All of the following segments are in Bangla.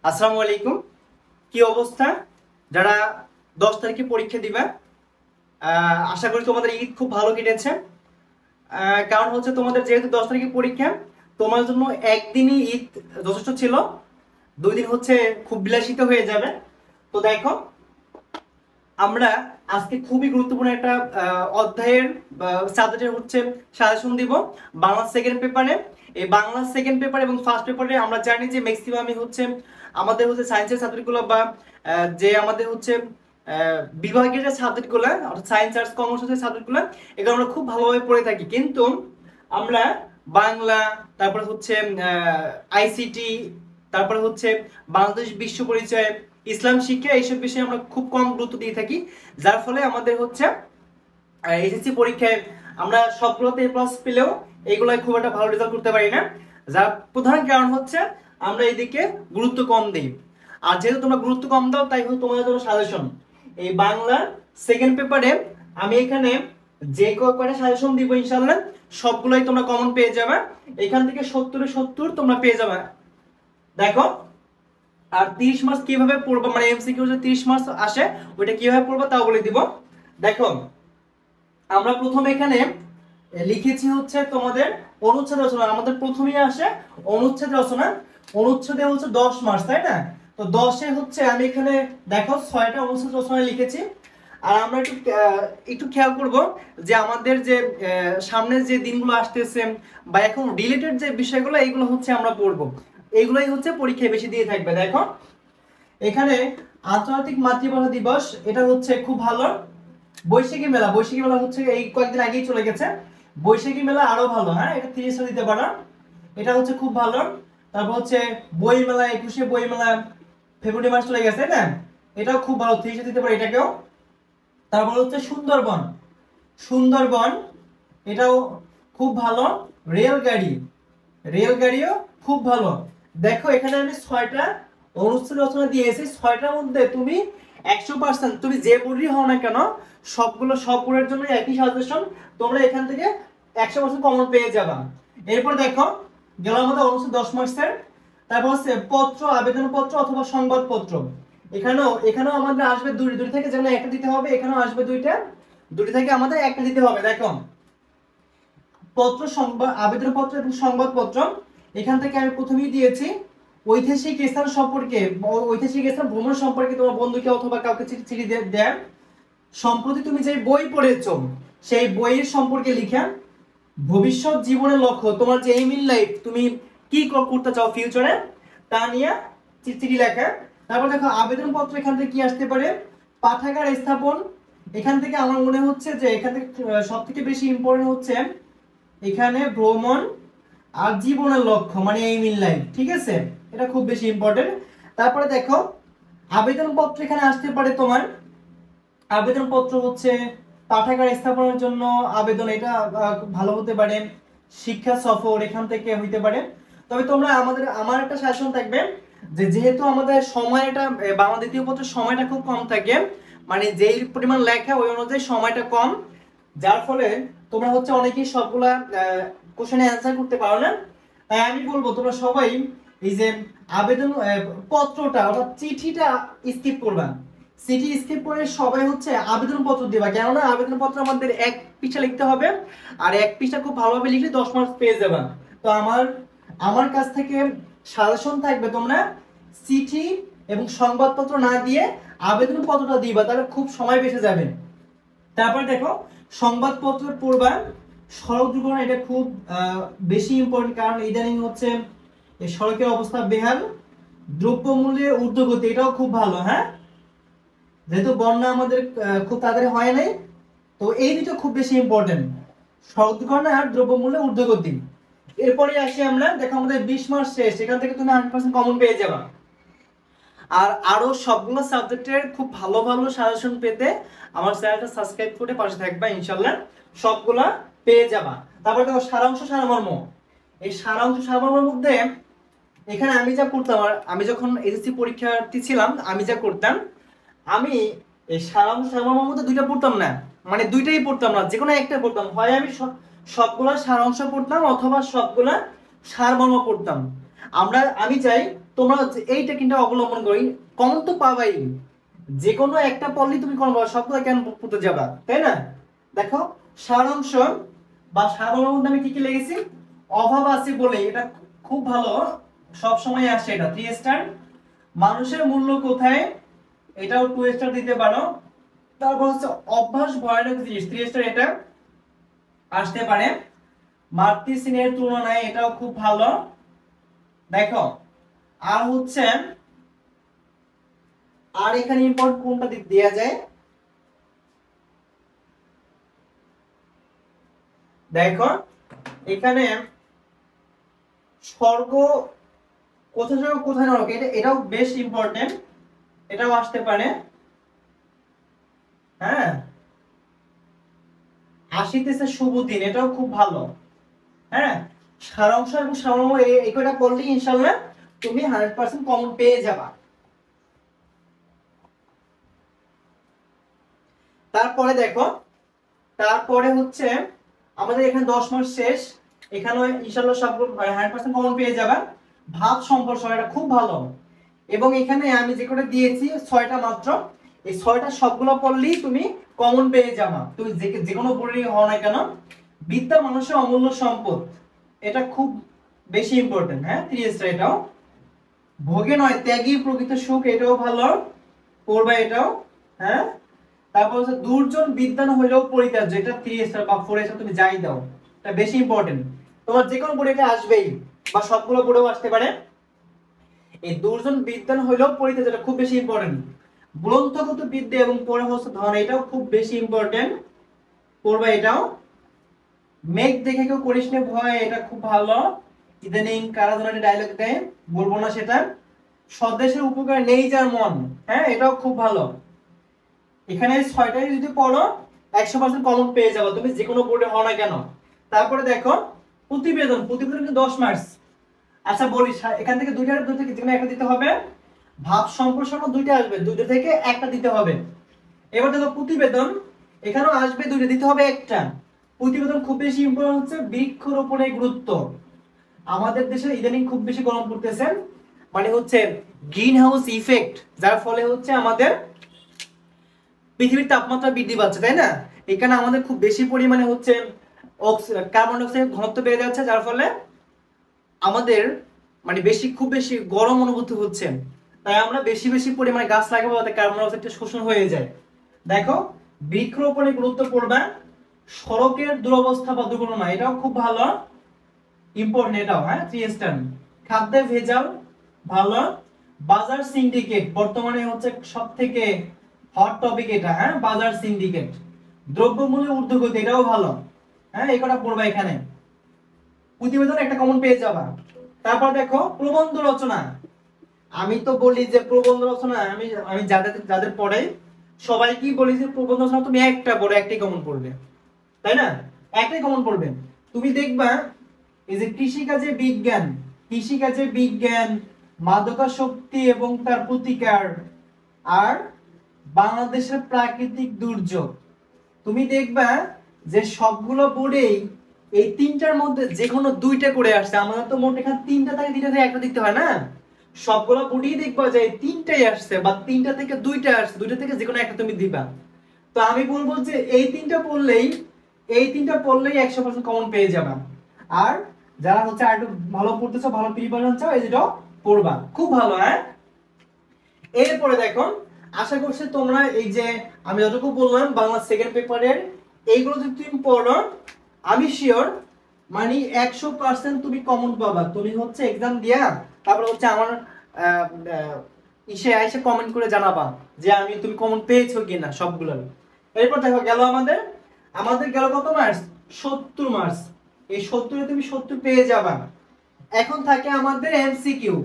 আসসালামু আলাইকুম। কি অবস্থা যারা 10 তারিখে পরীক্ষা দিবা? আশা করি তোমাদের ঈদ খুব ভালো কেটেছে। কারণ হচ্ছে তোমাদের যেহেতু 10 তারিখে পরীক্ষা, তোমার জন্য একদিনই ঈদ যথেষ্ট ছিল, 2 দিন হচ্ছে খুব বিলাসিত হয়ে যাবে। তো দেখো, আমরা আজকে খুবই গুরুত্বপূর্ণ একটা অধ্যায়ের সাবজেক্টের হচ্ছে সাজেশন দিব বাংলা সেকেন্ড পেপারে। এই বাংলা সেকেন্ড পেপার এবং ফার্স্ট পেপারে আমরা জানি যে ম্যাক্সিমামই হচ্ছে আমাদের হচ্ছে সায়েন্সের সাবজেক্টগুলো বা যে আমাদের হচ্ছে বিভাগের যে সাবজেক্টগুলো অর্থাৎ সায়েন্স আর্টস কমার্স যে সাবজেক্টগুলো, এগুলো আমরা খুব ভালোভাবে পড়ে থাকি। কিন্তু আমরা বাংলা, তারপরে হচ্ছে আইসিটি, তারপরে হচ্ছে বাংলাদেশ বিশ্ব পরিচয়, ইসলাম শিক্ষা, এইসব বিষয়ে আমরা খুব কম গুরুত্ব দিয়ে থাকি। যার ফলে আমাদের হচ্ছে এসএসসি পরীক্ষায় আমরা সবগুলোতে এ প্লাস পেলেও এইগুলোয় খুব একটা ভালো রেজাল্ট করতে পারি না। যার প্রধান কারণ হচ্ছে আমরা এদিকে গুরুত্ব কম দিই। আর যেহেতু তোমরা গুরুত্ব কম দাও, তাই হচ্ছে তোমাদের জন্য সাজেশন এই বাংলা সেকেন্ড পেপারে আমি এখানে যে কয়টা সাজেশন দিব ইনশাআল্লাহ সবগুলোই তোমরা কমন পেয়ে যাবে। এখান থেকে 70-70 তোমরা পেয়ে যাবে। দেখো, আর 30 মার্কস কিভাবে পড়বো, মানে এমসিকিউ যে 30 মার্কস আসে ওইটা কিভাবে পড়বো তাও বলে দিব। দেখো, আমরা প্রথমে এখানে লিখেছি হচ্ছে তোমাদের অনুচ্ছেদ রচনা। আমাদের প্রথমেই আসে অনুচ্ছেদ রচনা। অনুচ্ছেদে হচ্ছে 10 মার্কস, তাই না? তো 10-এ হচ্ছে আমি এখানে দেখো 6টা অনুচ্ছেদ রচনা লিখেছি। আর আমরা একটু খেয়াল করব যে আমাদের যে সামনের যে দিনগুলো আসতেছে বা এখন রিলেটেড যে বিষয়গুলো, এইগুলো হচ্ছে আমরা পড়বো। এইগুলোই হচ্ছে পরীক্ষায় বেশি দিয়ে থাকবে। দেখো, এখানে আন্তর্জাতিক মাতৃভাষা দিবস, এটা হচ্ছে খুব ভালো। বৈশাখী মেলা, বৈশাখী মেলা হচ্ছে এই কয়েকদিন আগেই চলে গেছে। বৈশাখী মেলা আরো ভালো, হ্যাঁ, এটা 30 দিতে পারো, এটা হচ্ছে খুব ভালো। তারপর হচ্ছে বই মেলা, 21শে বই মেলা ফেব্রুয়ারি মাস চলে গেছে না, এটাও খুব ভালো, 30 দিতে পারো এটাকেও। তারপর হচ্ছে সুন্দরবন, সুন্দরবন এটাও খুব ভালো। রেলগাড়ি, রেলগাড়িও খুব ভালো। দেখো, এখানে আমি 6টা অনুচ্ছেদ রচনা দিয়েছি। 6টার মধ্যে তুমি 100% তুমি যে বোর্ডই হও না কেন, সবগুলো সব বোর্ডের জন্য একই সাজেশন, তোমরা এখান থেকে 100% কমন পেয়ে যাবা। এরপর দেখো, গেল আমাদের অনুচ্ছেদ 10 মার্কসের। তারপর হচ্ছে পত্র, আবেদনপত্র অথবা সংবাদপত্র। এখানেও আমাদের আসবে দুটি থেকে, যেমন একটা দিতে হবে, এখানেও আসবে দুটি থেকে আমাদের একটা দিতে হবে। দেখো, পত্র, সংবাদ, আবেদনপত্র এবং সংবাদপত্র, এখান থেকে আমি প্রথমেই দিয়েছি ঐতিহাসিক স্থান সম্পর্কে, ঐতিহাসিক স্থান ভ্রমণ সম্পর্কে তোমার বন্ধুকে অথবা কাউকে চিঠি দেন। সম্প্রতি তুমি যে বই পড়েছো সেই বইয়ের সম্পর্কে লিখা। ভবিষ্যৎ জীবনের লক্ষ্য, তোমার যে এইম ইন লাইফ, তুমি কি করতে চাও ফিউচারে, তা নিয়ে চিঠি লেখা। তারপর দেখো, আবেদনপত্র, এখান থেকে কি আসতে পারে, পাঠাগার স্থাপন। এখান থেকে আমার মনে হচ্ছে যে এখান থেকে সব থেকে বেশি ইম্পর্টেন্ট হচ্ছে এখানে ভ্রমণ আর জীবনের লক্ষ্য, মানে এইম ইন লাইফ, ঠিক আছে, এটা খুব বেশি ইম্পর্টেন্ট। তারপরে দেখো, আবেদনপত্র এখানে আসতে পারে তোমার, আবেদনপত্র হচ্ছে পাঠাগার স্থাপনের জন্য আবেদন, এটা ভালো হতে পারে। শিক্ষা সফর এখান থেকে হইতে পারে। তবে তোমরা আমার একটা সাজেশন থাকবে যে যেহেতু আমাদের সময়টা বাংলা দ্বিতীয় পত্রের সময়টা খুব কম থাকে, মানে যেই পরিমাণ লেখা ওই অনুযায়ী সময়টা কম, যার ফলে তোমরা হচ্ছে অনেকেই সবগুলা কোশ্চেনে অ্যান্সার করতে পারো না। তাই আমি বলবো তোমরা সবাই এই যে আবেদন পত্রটা অর্থাৎ চিঠিটা স্কিপ করবা। চিঠি স্কিপ করে সবাই হচ্ছে আবেদনপত্র দিবা, কেননা আবেদনপত্র আমাদের 1 পৃষ্ঠা লিখতে হবে, আর 1 পৃষ্ঠা খুব ভালোভাবে লিখলে 10 মার্কস পেয়ে যাবা। তো আমার কাছ থেকে সাজেশন থাকবে তোমরা চিঠি এবং সংবাদপত্র না দিয়ে আবেদনপত্রটা দিবা, তাহলে খুব সময় বেঁচে যাবে। তারপর দেখো, সংবাদপত্র পড়বা। সড়ক দুর্ঘটনা, এটা খুব বেশি ইম্পর্টেন্ট, কারণ ইদানিং হচ্ছে এই সড়কের অবস্থা বেহাল। দ্রব্যমূল্যের ঊর্ধ্বগতি, এটাও খুব ভালো, হ্যাঁ, যেহেতু বন্যা আমাদের খুব তাড়াতাড়ি হয় নাই, তো এই দুটো খুব বেশি ইম্পর্টেন্ট, সড়ক দুর্ঘটনা আর দ্রব্যমূল্যের ঊর্ধ্বগতি। এরপরে আসি আমরা, দেখো আমাদের 20 মার্কস শেষ, এখান থেকে তুমি 100% কমন পেয়ে যাবা। আর আরো সবগুলো সাবজেক্টের খুব ভালো ভালো সাজেশন পেতে আমার চ্যানেলটা সাবস্ক্রাইব করে পাশে থাকবা, ইনশাআল্লাহ সবগুলা পেয়ে যাবা। তারপর দেখো সারাংশ সারমর্ম। এই সারাংশ সারমর্মের মধ্যে এখানে আমি যা করতাম, আর আমি যখন এসএসসি পরীক্ষার্থী ছিলাম আমি যা করতাম, আমি এই সারাংশ সারমর্মের মধ্যে দুইটা পড়তাম না, মানে দুইটাই পড়তাম না, যে কোনো একটা পড়তাম। হয় আমি সবগুলা সারাংশ পড়তাম অথবা সবগুলা সারমর্ম পড়তাম। আমি চাই তোমরা এইটা কিন্তু অবলম্বন করি, কমন তো পাবাই, যে কোনো একটা পড়লেই তুমি কমন পাবা, সবগুলো কেন পড়তে যাবা, তাই না? দেখো সারাংশ বা সাধারণ মধ্যে আমি কি কি লিখেছি, অভাব আছে বলে, এটা খুব ভালো, সব সময় আসে এটা 3 স্টার। মানুষের মূল্য কোথায়, এটাও 2 স্টার দিতে পারো। তারপর হচ্ছে অভ্যাস ভয়ানক জিনিস, 3 স্টার এটা আসতে পারে। মাতৃ স্নেহের তুলনায় এটাও খুব ভালো। দেখো আর হচ্ছে, আর এখানে ইম্পর্টেন্ট কোনটা দেয়া যায়, দেখো এখানে স্বর্গ কোথায় স্বর্গ কোথায় নরক, এটাও বেশ ইম্পর্টেন্ট, এটাও আসতে পারে। হ্যাঁ, আসিতেছে শুভ দিন, এটাও খুব ভালো। হ্যাঁ, সারাংশ এবং সারমর্ম এই কয়টা পড়লে ইনশাআল্লাহ তুমি 100% কমন পেয়ে যাবা। তারপরে দেখো, তারপরে হচ্ছে আমাদের এখানে 10 মার্ক শেষ, এখানে ইনশাআল্লাহ সবগুলো 100% কমন পেয়ে যাবা। ভাব সম্পর্ক এটা খুব ভালো, এবং এখানে আমি যে কটা দিয়েছি 6টা মাত্র, এই 6টা সবগুলো পড়লেই তুমি কমন পেয়ে যাবা, তুমি যে কোনো বোর্ডেরই হও না কেন। বিদ্যা মানুষের অমূল্য সম্পদ, এটা খুব বেশি ইম্পর্টেন্ট। হ্যাঁ, 3 স্টার এটাও। ভোগে নয় ত্যাগী প্রকৃত সুখ, এটাও ভালো, পড়বা এটাও। হ্যাঁ, তারপর হচ্ছে দুর্জন বিদ্বান হইলেও পরিত্যাজ্য, এটা 3 স্টার বা 4 স্টার তুমি যাই দাও, এটা বেশি ইম্পর্টেন্ট। তোমার যে কোনো বোর্ডে এটা আসবেই, বা সবগুলো বোর্ডেও আসতে পারে। এই দুর্জন বিদ্বান হইলেও পরিত্যাজ্য, এটা খুব বেশি ইম্পর্টেন্ট। গ্রন্থগত বিদ্যা এবং পরহস্ত ধন, এটাও খুব বেশি ইম্পর্টেন্ট, পড়বা এটাও। মেঘ দেখে কেউ করিস নে ভয়, এটা খুব ভালো। ইদানিং কারা যেন একটা ডায়লগ দেয়, বলবো না সেটা। স্বদেশের উপকার নেই যার মন, হ্যাঁ এটাও খুব ভালো। এখানে 6টাই যদি পড়ো 100% কমন পেয়ে যাবে, তুমি যে কোনো বোর্ডে হও না কেন। তারপরে দেখো প্রতিবেদন, প্রতিবেদন কিন্তু 10 মার্কস। আচ্ছা বলি, এখান থেকে দুইটার দুই থেকে যে কোনো একটা দিতে হবে। ভাব সম্প্রসারণ 2টা আসবে, 2টা থেকে একটা দিতে হবে। এবার দেখো প্রতিবেদন, এখানেও আসবে 2টা, দিতে হবে একটা। প্রতিবেদন খুব বেশি ইম্পর্টেন্ট হচ্ছে বৃক্ষরোপণের গুরুত্ব। আমাদের দেশে ইদানিং খুব বেশি গরম পড়তেছে, মানে হচ্ছে গ্রিন হাউস ইফেক্ট, যার ফলে হচ্ছে আমাদের পৃথিবীর তাপমাত্রা বৃদ্ধি পাচ্ছে, তাই না? এখানে আমাদের খুব বেশি পরিমাণে হচ্ছে কার্বন ডাই অক্সাইডের ঘনত্ব বেড়ে যাচ্ছে, যার ফলে আমাদের মানে খুব বেশি গরম অনুভূতি হচ্ছে। তাই আমরা বেশি বেশি পরিমাণে গাছ লাগাবো, যাতে কার্বন ডাই অক্সাইডটা শোষণ হয়ে যায়। দেখো বৃক্ষরোপণের গুরুত্ব পড়বে। সড়কের দুরবস্থা বা দুর্ঘটনা, এটাও খুব ভালো, ইম্পর্টেন্ট এটাও। হ্যাঁ, 3 স্টার। খাদ্যে ভেজাল, ভালো। বাজার সিন্ডিকেট, বর্তমানে হচ্ছে সবথেকে হট টপিক এটা। হ্যাঁ, বাজার সিন্ডিকেট। দ্রব্যমূল্যের ঊর্ধ্বগতি, এটাও ভালো। হ্যাঁ, এই কটা পড়বা এখানে, প্রতিবেদন একটা কমন পেয়ে যাবা। তারপর দেখো প্রবন্ধ রচনা, আমি তো বলি যে প্রবন্ধ রচনা, আমি আমি যাদের যাদের পড়াই সবাইকেই বলি যে প্রবন্ধ রচনা তুমি একটা পড়ো, একটাই কমন পড়বে, তাই না? একটাই কমন পড়বে। তুমি দেখবা এই যে কৃষিকাজে বিজ্ঞান, কৃষিকাজে বিজ্ঞান, মাদকাসক্তি এবং তার প্রতিকার, আর বাংলাদেশের প্রাকৃতিক দুর্যোগ, তুমি দেখবা যে সবগুলো বোর্ডেই এই 3টার মধ্যে যে কোনো 2টা করে আসছে। আমাদের তো মোট এখানে 3টা থাকে, 2টা থেকে একটা দিতে হয় না, সবগুলো বোর্ডেই দেখবা যে 3টাই আসছে, বা 3টা থেকে 2টা আসছে, 2টা থেকে যে কোনো একটা তুমি দিবা। তো আমি বলবো যে এই 3টা পড়লেই, এই 3টা পড়লেই 100% কমন পেয়ে যাবা। আর যারা হচ্ছে আর একটু ভালো পড়তেছো, ভালো প্রিপারেশন চাও, এই যেটা পড়বা খুব ভালো। হ্যাঁ, এরপরে দেখো, আশা করছি তোমরা এই যে আমি যতটুকু বললাম বাংলা সেকেন্ড পেপারের এইগুলো যদি তুমি পড়ো, আমি শিওর মানে 100% তুমি কমন পাবা। তুমি হচ্ছে এক্সাম দিয়া তারপর হচ্ছে আমার এসে কমেন্ট করে জানাবা যে তুমি কমন পেয়েছো কিনা সবগুলোর। এরপর দেখো গেল আমাদের, আমাদের গেল কত মার্কস, 70 মার্কস। এই 70 এ তুমি 70 পেয়ে যাবা। এখন থাকে আমাদের এমসিকিউ।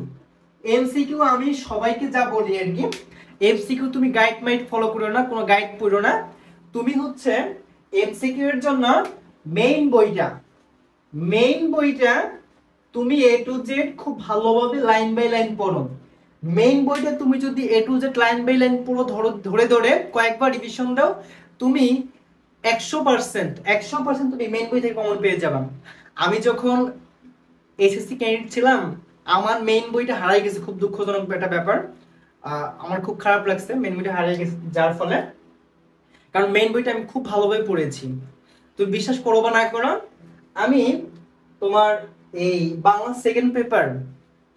এমসিকিউ আমি সবাইকে যা বলি আর কি, এমসিকিউ তুমি গাইড মাইড ফলো করো না, কোনো গাইড পড়ো না। তুমি হচ্ছে এমসিকিউ এর জন্য মেইন বইটা, মেইন বইটা তুমি এ টু জেড খুব ভালোভাবে লাইন বাই লাইন পড়ো। মেইন বইটা তুমি যদি A to Z line by line পুরো ধরে ধরে কয়েকবার রিভিশন দাও, তুমি 100% তুমি মেইন বই থেকে কমন পেয়ে যাবা। আমি যখন এসএসসি ক্যান্ডিডেট ছিলাম আমার মেইন বইটা হারাই গেছে, খুব দুঃখজনক একটা ব্যাপার। আমার খুব খারাপ লাগছে মেইন বইটা হারিয়ে গেছে, যার ফলে, কারণ মেইন বইটা আমি খুব ভালোভাবে পড়েছি। তুমি বিশ্বাস করো বা না করো, আমি তোমার এই বাংলা সেকেন্ড পেপার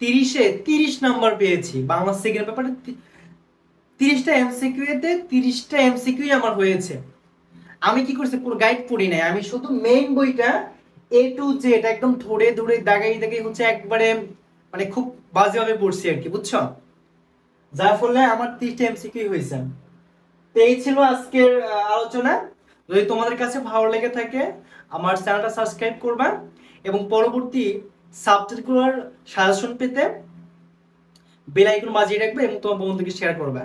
30-এ 30 নাম্বার পেয়েছি। বাংলা সেকেন্ড পেপারে 30টা এমসিকিউ এতে 30টা এমসিকিউ আমার হয়েছে। আমি কি করছি, পুরো গাইড পড়ি নাই, আমি শুধু মেইন বইটা এ টু জেড একদম ধরে ধরে দাগাই দাগাই হচ্ছে একবারে, মানে খুব বাজেভাবে পড়ছি আর কি, বুঝছো? যার ফলে আমার 30টা এমসিকিউ হয়েছে। তো এই ছিল আজকের আলোচনা। যদি তোমাদের কাছে ভালো লেগে থাকে আমার চ্যানেলটা সাবস্ক্রাইব করবা, এবং পরবর্তী সাবজেক্টগুলোর সাজেশন পেতে বেল আইকন বাজিয়ে রাখবে এবং তোমার বন্ধুকে শেয়ার করবে।